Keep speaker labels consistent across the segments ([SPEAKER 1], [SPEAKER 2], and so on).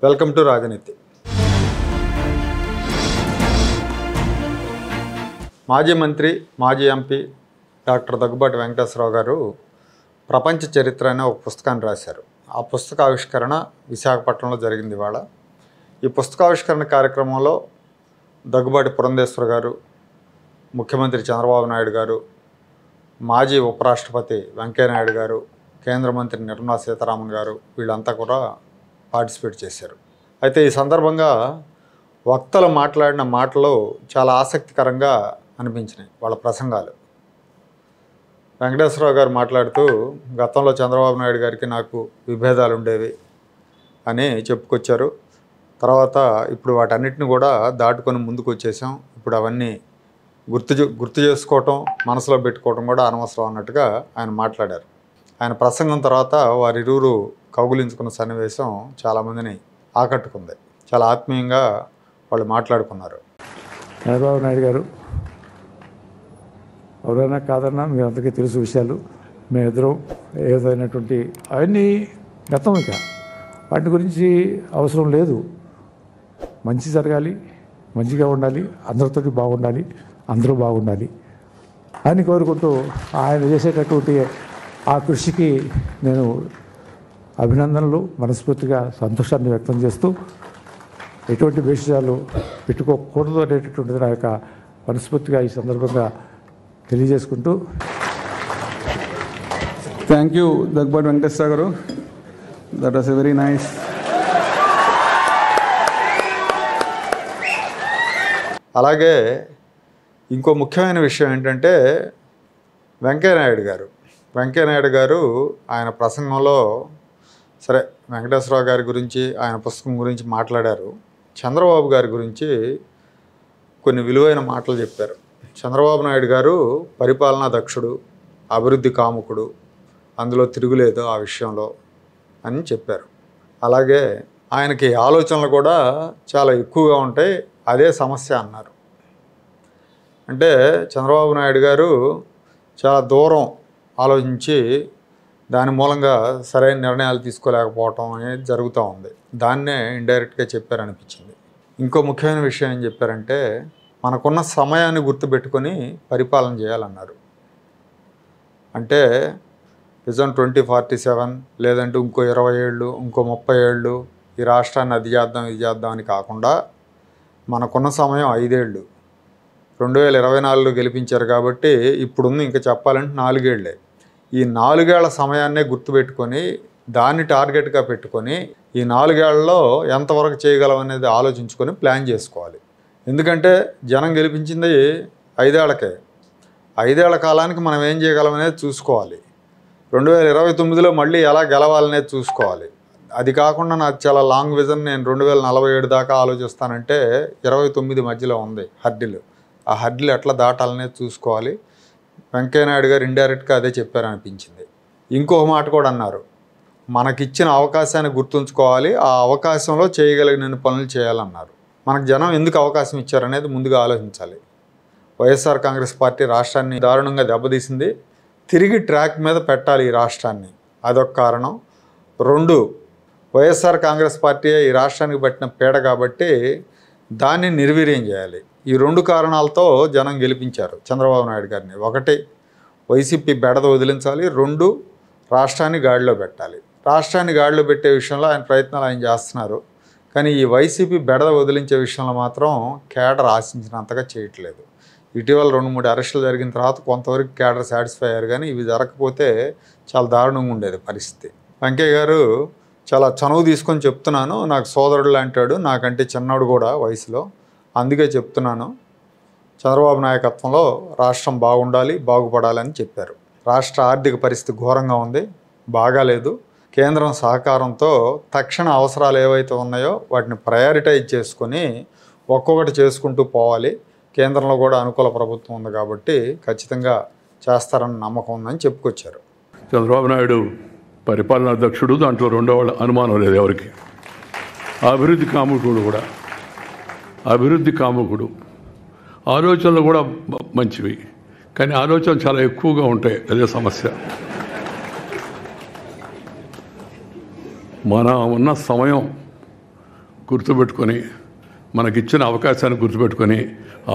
[SPEAKER 1] Welcome to రాజనీతి. మాజీ మంత్రి, మాజీ ఎంపీ డాక్టర్ దగ్గుబాటి వెంకటేశ్వరరావు గారు ప్రపంచ చరిత్ర అనే ఒక పుస్తకాన్ని రాశారు. ఆ పుస్తక ఆవిష్కరణ విశాఖపట్నంలో జరిగింది ఇవాళ. ఈ పుస్తకావిష్కరణ కార్యక్రమంలో దగ్గుబాటి పురంధేశ్వర్ గారు, ముఖ్యమంత్రి చంద్రబాబు నాయుడు గారు, మాజీ ఉపరాష్ట్రపతి వెంకయ్యనాయుడు గారు, కేంద్ర మంత్రి నిర్మలా సీతారామన్ గారు వీళ్ళంతా కూడా పార్టిసిపేట్ చేశారు. అయితే ఈ సందర్భంగా వక్తలు మాట్లాడిన మాటలు చాలా ఆసక్తికరంగా అనిపించినాయి. వాళ్ళ ప్రసంగాలు. వెంకటేశ్వరరావు గారు మాట్లాడుతూ గతంలో చంద్రబాబు నాయుడు గారికి నాకు విభేదాలు ఉండేవి అని చెప్పుకొచ్చారు. తర్వాత ఇప్పుడు వాటన్నిటిని కూడా దాటుకొని ముందుకు వచ్చేసాం. ఇప్పుడు అవన్నీ గుర్తు చేసుకోవటం, మనసులో పెట్టుకోవటం కూడా అనవసరం అన్నట్టుగా ఆయన మాట్లాడారు. ఆయన ప్రసంగం తర్వాత వారిరువురు కౌగులించుకున్న సన్నివేశం చాలామందిని ఆకట్టుకుంది. చాలా ఆత్మీయంగా వాళ్ళు మాట్లాడుకున్నారు.
[SPEAKER 2] చంద్రబాబు నాయుడు గారు ఎవరైనా కాదన్నా మీ అందరికీ తెలుసు విషయాలు. మేమిద్దరం ఏదైనటువంటి అవన్నీ గతం, ఇక వాటి గురించి అవసరం లేదు. మంచి జరగాలి, మంచిగా ఉండాలి, అందరితో బాగుండాలి, అందరూ బాగుండాలి అని కోరుకుంటూ ఆయన చేసేటటువంటి ఆ కృషికి నేను అభినందనలు, మనస్ఫూర్తిగా సంతోషాన్ని వ్యక్తం చేస్తూ ఎటువంటి విషయాలు పెట్టుకోకూడదు అనేటటువంటిది నా యొక్క మనస్ఫూర్తిగా ఈ సందర్భంగా తెలియజేసుకుంటూ.
[SPEAKER 3] థ్యాంక్ యూ దగ్గుబాటి వెంకటేశ్వర గారు. That was a very nice.
[SPEAKER 1] అలాగే ఇంకో ముఖ్యమైన విషయం ఏంటంటే వెంకయ్యనాయుడు గారు ఆయన ప్రసంగంలో సరే వెంకటేశ్వరరావు గారి గురించి, ఆయన పుస్తకం గురించి మాట్లాడారు. చంద్రబాబు గారి గురించి కొన్ని విలువైన మాటలు చెప్పారు. చంద్రబాబు నాయుడు గారు పరిపాలనా దక్షుడు, అభివృద్ధి కాముకుడు, అందులో తిరుగులేదు ఆ విషయంలో అని చెప్పారు. అలాగే ఆయనకి ఆలోచనలు కూడా చాలా ఎక్కువగా ఉంటాయి, అదే సమస్య అన్నారు. అంటే చంద్రబాబు నాయుడు గారు చాలా దూరం ఆలోచించి దాని మూలంగా సరైన నిర్ణయాలు తీసుకోలేకపోవటం అనేది జరుగుతూ ఉంది. దాన్నే ఇండైరెక్ట్గా చెప్పారనిపించింది. ఇంకో ముఖ్యమైన విషయం ఏం చెప్పారంటే మనకున్న సమయాన్ని గుర్తుపెట్టుకొని పరిపాలన చేయాలన్నారు. అంటే విజన్ 2047 లేదంటే ఇంకో 20 ఏళ్ళు, ఇంకో 30 ఏళ్ళు ఈ రాష్ట్రాన్ని అది చేద్దాం ఇది చేద్దాం అని కాకుండా మనకున్న సమయం 5 ఏళ్ళు. 2024లో గెలిపించారు కాబట్టి ఇప్పుడుంది ఇంకా చెప్పాలంటే 4 ఏళ్ళే. ఈ 4 ఏళ్ల సమయాన్నే గుర్తుపెట్టుకొని దాన్ని టార్గెట్గా పెట్టుకొని ఈ 4 ఏళ్లలో ఎంతవరకు చేయగలం అనేది ఆలోచించుకొని ప్లాన్ చేసుకోవాలి. ఎందుకంటే జనం గెలిపించింది 5 ఏళ్లకే. 5 ఏళ్ల కాలానికి మనం ఏం చేయగలం అనేది చూసుకోవాలి. 2029లో మళ్ళీ ఎలా గెలవాలనేది చూసుకోవాలి. అది కాకుండా నాకు చాలా లాంగ్ విజన్, నేను 2047 దాకా ఆలోచిస్తానంటే 29 మధ్యలో ఉంది హర్డిల్. ఆ హర్డిల్ ఎట్లా దాటాలనేది చూసుకోవాలి. వెంకయ్యనాయుడు గారు ఇండైరెక్ట్గా అదే చెప్పారనిపించింది. ఇంకొక మాట కూడా అన్నారు, మనకిచ్చిన అవకాశాన్ని గుర్తుంచుకోవాలి, ఆ అవకాశంలో చేయగలిగిన పనులు చేయాలన్నారు. మనకు జనం ఎందుకు అవకాశం ఇచ్చారనేది ముందుగా ఆలోచించాలి. వైఎస్ఆర్ కాంగ్రెస్ పార్టీ రాష్ట్రాన్ని దారుణంగా దెబ్బతీసింది. తిరిగి ట్రాక్ మీద పెట్టాలి ఈ రాష్ట్రాన్ని, అదొక కారణం. 2, వైఎస్ఆర్ కాంగ్రెస్ పార్టీ ఈ రాష్ట్రానికి పట్టిన పీడ కాబట్టి దాన్ని నిర్వీర్యం చేయాలి. ఈ 2 కారణాలతో జనం గెలిపించారు చంద్రబాబు నాయుడు గారిని. 1, వైసీపీ బెడద వదిలించాలి. 2, రాష్ట్రాన్ని గాడిలో పెట్టాలి. రాష్ట్రాన్ని గాడిలో పెట్టే విషయంలో ఆయన ప్రయత్నాలు ఆయన చేస్తున్నారు. కానీ ఈ వైసీపీ బెడద వదిలించే విషయంలో మాత్రం కేడర్ ఆశించినంతగా చేయట్లేదు. ఇటీవల 2-3 అరెస్టులు జరిగిన తర్వాత కొంతవరకు కేడర్ సాటిస్ఫై అయ్యారు, కానీ ఇవి జరగకపోతే చాలా దారుణంగా ఉండేది పరిస్థితి. వెంకయ్య గారు చాలా చనువు తీసుకొని చెప్తున్నాను, నాకు సోదరుడు అంటాడు, నాకంటే చిన్నవాడు కూడా వయసులో, అందుకే చెప్తున్నాను చంద్రబాబు నాయకత్వంలో రాష్ట్రం బాగుండాలి, బాగుపడాలని చెప్పారు. రాష్ట్ర ఆర్థిక పరిస్థితి ఘోరంగా ఉంది, బాగాలేదు. కేంద్రం సహకారంతో తక్షణ అవసరాలు ఏవైతే ఉన్నాయో వాటిని ప్రయారిటైజ్ చేసుకొని ఒక్కొక్కటి చేసుకుంటూ పోవాలి. కేంద్రంలో కూడా అనుకూల ప్రభుత్వం ఉంది కాబట్టి ఖచ్చితంగా చేస్తారన్న నమ్మకం ఉందని చెప్పుకొచ్చారు.
[SPEAKER 4] చంద్రబాబు నాయుడు పరిపాలనా అధ్యక్షుడు, దాంట్లో రెండో వాళ్ళ అనుమానం లేదు ఎవరికి. అభివృద్ధి కాముకుడు, ఆలోచనలు కూడా మంచివి, కానీ ఆలోచనలు చాలా ఎక్కువగా ఉంటాయి, అదే సమస్య. మన ఉన్న సమయం గుర్తుపెట్టుకొని మనకిచ్చిన అవకాశాన్ని గుర్తుపెట్టుకొని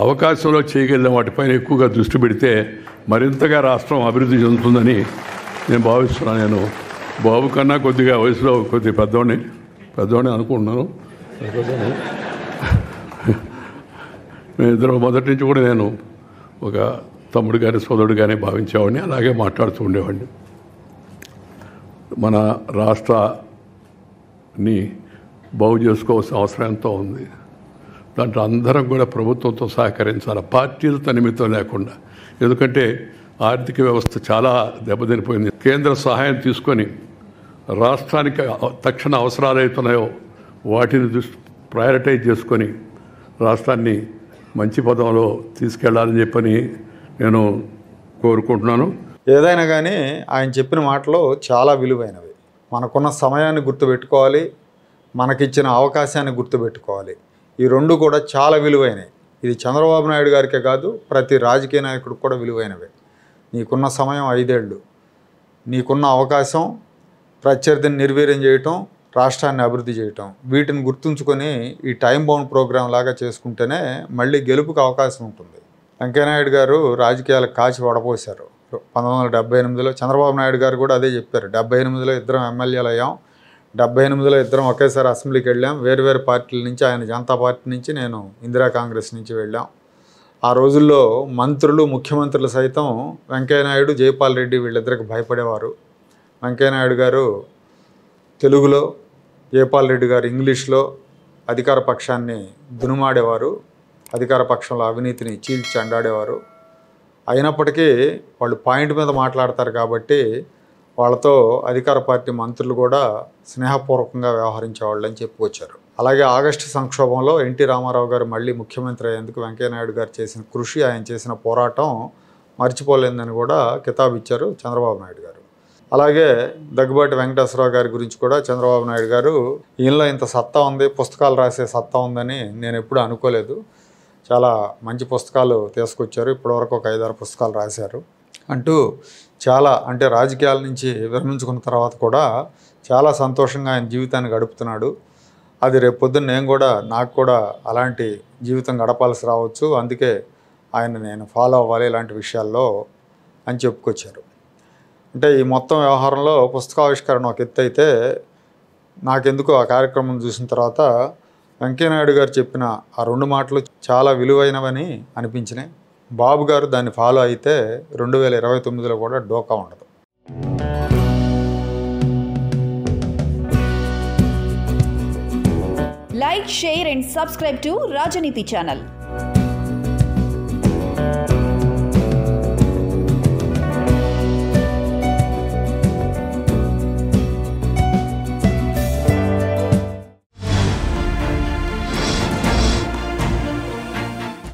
[SPEAKER 4] అవకాశంలో చేయగలిగిన వాటిపైన ఎక్కువగా దృష్టి పెడితే మరింతగా రాష్ట్రం అభివృద్ధి చెందుతుందని నేను భావిస్తున్నాను. నేను బాబు కన్నా కొద్దిగా వయసులో కొద్దిగా పెద్దవాడిని అనుకుంటున్నాను. మేమిద్దరం మొదటి నుంచి కూడా నేను ఒక తమ్ముడు కానీ సోదరుడు కానీ భావించేవాడిని, అలాగే మాట్లాడుతూ ఉండేవాడిని. మన రాష్ట్రాన్ని బాగు చేసుకోవాల్సిన అవసరం ఎంతో ఉంది. దాంట్లో అందరం కూడా ప్రభుత్వంతో సహకరించాలి, పార్టీలతో నిమిత్తం లేకుండా. ఎందుకంటే ఆర్థిక వ్యవస్థ చాలా దెబ్బతినిపోయింది. కేంద్ర సహాయం తీసుకొని రాష్ట్రానికి తక్షణ అవసరాలు అవుతున్నాయో వాటిని ప్రయారిటైజ్ చేసుకొని రాష్ట్రాన్ని మంచి పదంలో తీసుకెళ్లాలని చెప్పని నేను కోరుకుంటున్నాను.
[SPEAKER 1] ఏదైనా కానీ ఆయన చెప్పిన మాటలు చాలా విలువైనవి. మనకున్న సమయాన్ని గుర్తుపెట్టుకోవాలి, మనకిచ్చిన అవకాశాన్ని గుర్తుపెట్టుకోవాలి. ఈ రెండు కూడా చాలా విలువైనవి. ఇది చంద్రబాబు నాయుడు గారికే కాదు, ప్రతి రాజకీయ నాయకుడికి కూడా విలువైనవి. నీకున్న సమయం 5 ఏళ్ళు, నీకున్న అవకాశం ప్రత్యర్థిని నిర్వీర్యం చేయటం, రాష్ట్రాన్ని అభివృద్ధి చేయటం, వీటిని గుర్తుంచుకొని ఈ టైం బౌండ్ ప్రోగ్రాం లాగా చేసుకుంటేనే మళ్ళీ గెలుపుకి అవకాశం ఉంటుంది. వెంకయ్యనాయుడు గారు రాజకీయాలకు కాచి వడపోశారు. 1978లో చంద్రబాబు నాయుడు గారు కూడా అదే చెప్పారు. 78లో ఇద్దరం ఎమ్మెల్యేలు అయ్యాం, 78లో ఇద్దరం ఒకేసారి అసెంబ్లీకి వెళ్ళాం. వేరు పార్టీల నుంచి, ఆయన జనతా పార్టీ నుంచి, నేను ఇందిరా కాంగ్రెస్ నుంచి వెళ్ళాం. ఆ రోజుల్లో మంత్రులు, ముఖ్యమంత్రులు సైతం వెంకయ్యనాయుడు, జైపాల్ రెడ్డి వీళ్ళిద్దరికి భయపడేవారు. వెంకయ్యనాయుడు గారు తెలుగులో, జైపాల్ రెడ్డి గారు ఇంగ్లీష్లో అధికార పక్షాన్ని దునుమాడేవారు, అధికార పక్షంలో అవినీతిని చీల్చి చెండాడేవారు. అయినప్పటికీ వాళ్ళు పాయింట్ మీద మాట్లాడతారు కాబట్టి వాళ్ళతో అధికార పార్టీ మంత్రులు కూడా స్నేహపూర్వకంగా వ్యవహరించేవాళ్ళు అని చెప్పుకొచ్చారు. అలాగే ఆగస్టు సంక్షోభంలో ఎన్టీ రామారావు గారు మళ్ళీ ముఖ్యమంత్రి అయ్యేందుకు వెంకయ్యనాయుడు గారు చేసిన కృషి, ఆయన చేసిన పోరాటం మర్చిపోలేదని కూడా కితాబు ఇచ్చారు చంద్రబాబు నాయుడు గారు. అలాగే దగ్గుబాటి వెంకటేశ్వరరావు గారి గురించి కూడా చంద్రబాబు నాయుడు గారు, ఈయనలో ఇంత సత్తా ఉంది, పుస్తకాలు రాసే సత్తా ఉందని నేను ఎప్పుడూ అనుకోలేదు, చాలా మంచి పుస్తకాలు తీసుకొచ్చారు, ఇప్పటివరకు ఒక 5-6 పుస్తకాలు రాశారు అంటూ చాలా, అంటే రాజకీయాల నుంచి విరమించుకున్న తర్వాత కూడా చాలా సంతోషంగా ఆయన జీవితాన్ని గడుపుతున్నాడు. అది రేపు పొద్దున్న నాకు కూడా అలాంటి జీవితం గడపాల్సి రావచ్చు, అందుకే ఆయన నేను ఫాలో అవ్వాలి ఇలాంటి విషయాల్లో అని చెప్పుకొచ్చారు. అంటే ఈ మొత్తం వ్యవహారంలో పుస్తకావిష్కరణ ఒక ఎత్తు అయితే, నాకెందుకు ఆ కార్యక్రమం చూసిన తర్వాత వెంకయ్యనాయుడు గారు చెప్పిన ఆ 2 మాటలు చాలా విలువైనవని అనిపించినాయి. బాబు గారు దాన్ని ఫాలో అయితే 2029లో కూడా డోకా ఉండదు.
[SPEAKER 5] Like, share and subscribe to Rajaniti channel.